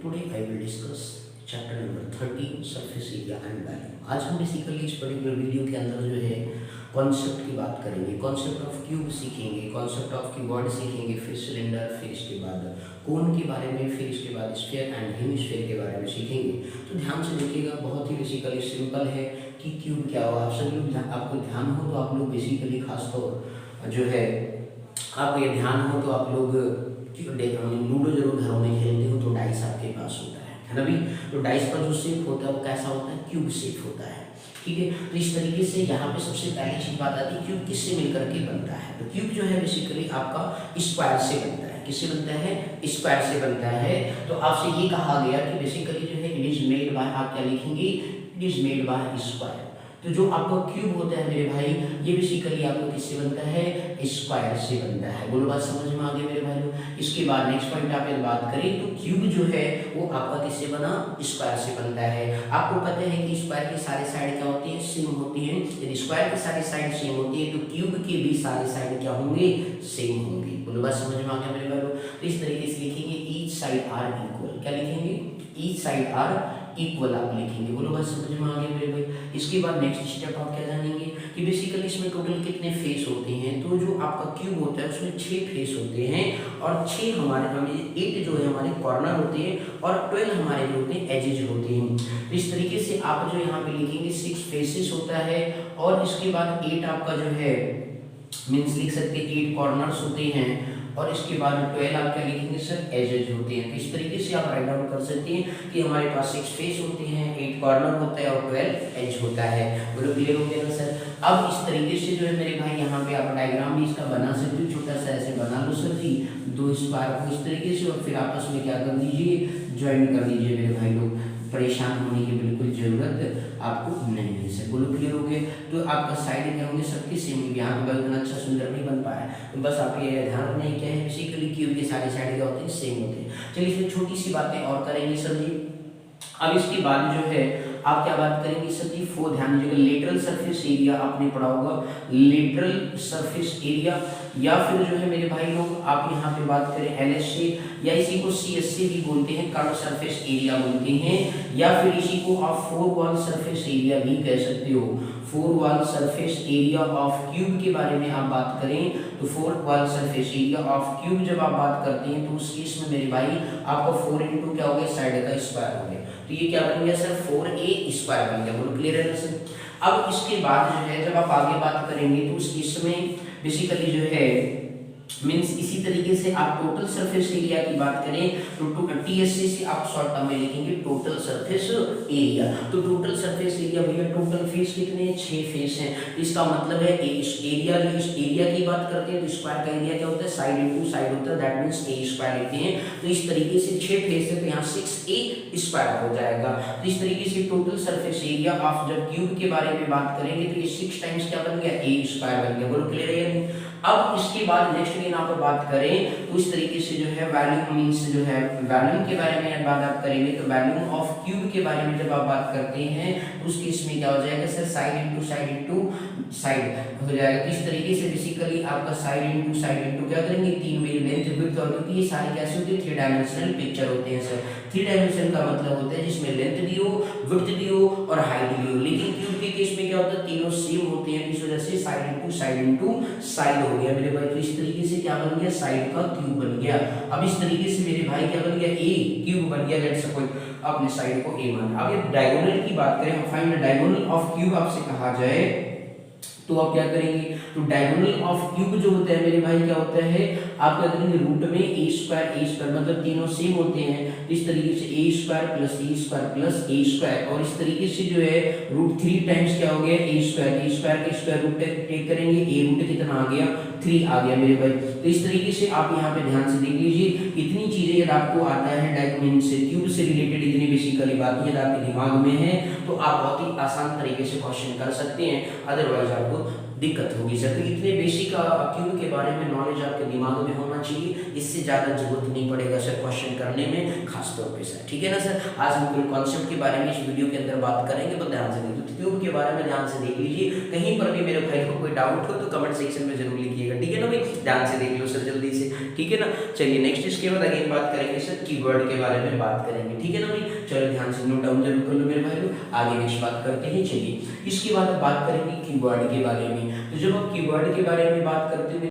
Today I will discuss chapter number 13 surface area and value। आज हम basically इस particular video के अंदर जो है कॉन्सेप्ट की बात करेंगे, कॉन्सेप्ट ऑफ क्यूब सीखेंगे, कॉन्सेप्ट ऑफ क्यूबॉइड सीखेंगे, फिर सिलेंडर, फिर इसके बाद कोन के बारे में, फिर इसके बाद स्फीयर एंड हेमिस्फीयर के बारे में सीखेंगे। तो ध्यान से देखिएगा, बहुत ही बेसिकली सिंपल है कि क्यूब क्या हो। आप सभी लोग आपको ध्यान हो तो आप लोग बेसिकली खासतौर जो है आपको ये ध्यान हो तो आप लोग लूडो जरूर घरों में खेलते हो तो डाइस आपके पास होता है ना भी। तो डाइस का जो शेप होता है वो कैसा होता है, क्यूब शेप होता है, ठीक है। तो इस तरीके से यहाँ पे सबसे पहली चीज बात आती है क्यूब किससे मिलकर के बनता है। तो क्यूब जो है बेसिकली आपका स्क्वायर से बनता है। किससे बनता है? स्क्वायर से बनता है। तो आपसे ये कहा गया कि बेसिकली जो है इट इज मेड बाय, आप क्या लिखेंगे, it is made by square. तो जो आपका क्यूब होता है मेरे भाई, ये बेसिकली आपको किससे बनता है, स्क्वायर से बनता है। बोलो बात समझ में आ गई मेरे भाई लोग। इसके बाद नेक्स्ट पॉइंट आप बात करें तो क्यूब जो है वो आपका किससे बना, स्क्वायर से बनता है। आपको पता है कि स्क्वायर की सारी साइड क्या होती है, सेम होती है। यदि स्क्वायर की सारी साइड सेम होती है तो क्यूब के भी सारी साइड क्या होंगे, सेम होंगे। बोलो बात समझ में आ गया मेरे भाई लोग। तो इस तरीके से लिखेंगे ईच साइड आर इक्वल, क्या लिखेंगे, ईच साइड आर इक्वल आप लिखेंगे। बोलो बस समझ में आ गया मेरे भाई। इसके बाद नेक्स्ट स्टेप आप क्या जानेंगे कि बेसिकली इसमें टोटल कितने फेस होते हैं। तो जो आपका क्यूब होता है उसमें 6 फेस होते हैं और 6 हमारे 8 जो है हमारे कॉर्नर होते हैं और 12 हमारे जो होते हैं एजेज होते हैं। तो इस तरीके से आप जो यहाँ पे लिखेंगे 6 फेसेस होता है और इसके बाद 8 आपका जो है मीन्स लिख सकते हैं 8 कॉर्नर्स होते हैं और इसके बाद 12 आप क्या लिखेंगे सर, एजेज होते हैं। तो इस तरीके से आप राइट डाउन कर सकते हैं कि हमारे पास 6 फेस होते हैं, 8 कॉर्नर होता है और 12 एज होता है। बोलो क्लियर हो गया ना सर। अब इस तरीके से जो है मेरे भाई यहाँ पे आप डायग्राम भी इसका बना सकते हो, छोटा सा ऐसे बना लो सर जी, 2 स्क्वायर को इस तरीके से और फिर आपस में क्या कर दीजिए, ज्वाइन कर दीजिए मेरे भाई लोग। परेशान होने की बिल्कुल जरूरत आपको नहीं है सर। बोलो क्लियर हो गए। तो आपका साइड क्या होंगे सबके सेम होंगे। यहाँ पे इतना अच्छा सुंदर नहीं बन पाया तो बस आप ये ध्यान रखना क्या है, बेसिकली क्यूब के सारे साइड क्या होते हैं, सेम होते हैं। चलिए इसमें छोटी सी बातें और करेंगे सर जी। अब इसके बाद जो है आप क्या बात करेंगे सर जी, ध्यान दीजिएगा, लेटरल सरफेस एरिया आपने पढ़ा होगा, लेटरल सरफेस एरिया या फिर जो है मेरे भाई लोग आप यहाँ पे बात करें एलएस से या इसी को सीएस से भी बोलते हैं, कर्व सरफेस एरिया बोलते हैं, या फिर इसी को आप 4 वॉल सरफेस एरिया भी कह सकते हो। 4 wall surface area of cube के बारे में आप बात करें तो 4 wall surface area of cube जब आप बात करते हैं तो उस केस में मेरे भाई आपका 4 इंटू क्या हो गया, साइड का स्क्वायर हो गया। तो ये क्या बन गया सर, 4a स्क्वायर बन गया। बोलो क्लियर है ना सर। अब इसके बाद जो है जब आप आगे बात करेंगे तो उस केस में बेसिकली जो है मीन्स इसी तरीके से आप टोटल सरफेस एरिया की बात करें तो टीएससी से आप शॉर्ट टर्म में लिखेंगे टोटल सरफेस एरिया। तो टोटल सरफेस एरिया भैया टोटल फेस कितने हैं, 6 फेस हैं। इसका मतलब है एरिया, जो इस एरिया की बात करते हैं तो स्क्वायर का एरिया क्या होता है, साइड इनटू साइड होता है, दैट मींस ए स्क्वायर लेते हैं। तो इस तरीके से 6 फेस है तो यहाँ 6a स्क्वायर हो जाएगा। तो इस तरीके से टोटल सरफेस एरिया आप जब क्यूब के बारे में बात करेंगे तो ये 6 टाइम्स क्या बन गया, a स्क्वायर बन गया। बोलो क्लियर है या नहीं। अब इसके बाद नेक्स्ट दिन आप बात करें तो इस तरीके से जो है वॉल्यूम मींस जो है वॉल्यूम के बारे में बात आप करेंगे तो वॉल्यूम ऑफ क्यूब के बारे में जब आप बात करते हैं तो उस केस में क्या हो जाएगा सर, साइड इनटू साइड हो जाएगा। तो इस तरीके से बेसिकली आपका साइड इनटू क्या करेंगे, 3 मेरी लेंथ विड्थ और क्योंकि ये सारे कैसे होते हैं, 3 डायमेंशनल पिक्चर होते हैं सर। 3 डायमेंशन का मतलब होता है जिसमें लेंथ दियो, विड्थ दियो और हाइट दियो। लेकिन क्यूब के केस में क्या होता है, तीनों सेम होते हैं, इस वजह से साइड इनटू साइड हो गया मेरे भाई। तो इस तरीके से क्या बन गया, साइड का क्यूब बन गया। अब इस तरीके से मेरे भाई क्या बन गया, ए क्यूब बन गया। लेट्स सपोज अपने साइड को ए मान। अब ये डायगोनल की बात करें, find the diagonal of cube आपसे कहा जाए तो आप क्या करेंगे, तो डायगोनल ऑफ क्यूब जो होता है मेरे भाई क्या होता है, आप क्या करेंगे, रूट में a स्क्वायर मतलब तीनों सेम होते हैं। इस तरीके से a square plus a square और इस तरीके से जो है रूट 3 टाइम्स क्या हो गया, a स्क्वायर के स्क्वायर रूट टेक करेंगे, a रूट कितना आ गया, 3 आ गया मेरे भाई। तो इस तरीके से आप यहाँ पे ध्यान से देख लीजिए, इतनी चीजें यदि आपको आता है डायगोनल से क्यूब से रिलेटेड इतनी बेसिकली बातें यदि आपके दिमाग में है तो आप बहुत ही आसान तरीके से क्वेश्चन कर सकते हैं, अदरवाइज आपको दिक्कत होगी सर। तो इतने बेसिक क्यूब के बारे में नॉलेज आपके दिमाग में होना चाहिए, इससे ज़्यादा जरूरत नहीं पड़ेगा सर क्वेश्चन करने में खास तौर पे सर, ठीक है ना सर। आज हम कोई कॉन्सेप्ट के बारे में इस वीडियो के अंदर बात करेंगे तो ध्यान से देखिए, तो क्यूब के बारे में ध्यान से देख लीजिए। कहीं पर भी मेरे भाई को कोई डाउट हो तो कमेंट सेक्शन में जरूर लिखिएगा, ठीक है ना भाई। ध्यान से देख लो सर जल्दी से। ठीक है ना। चलिए नेक्स्ट इसके बाद अगेन बात करेंगे सर कीवर्ड के बारे में बात करेंगे, ठीक है ना भाई। चलो ध्यान से नोट डाउन जरूर कर लो मेरे भाई लोग, आगे नेक्स्ट बात करते हैं। चलिए इसके बाद बात करेंगे कीवर्ड के बारे में। तो जब आप कीवर्ड के बारे में बात करते हैं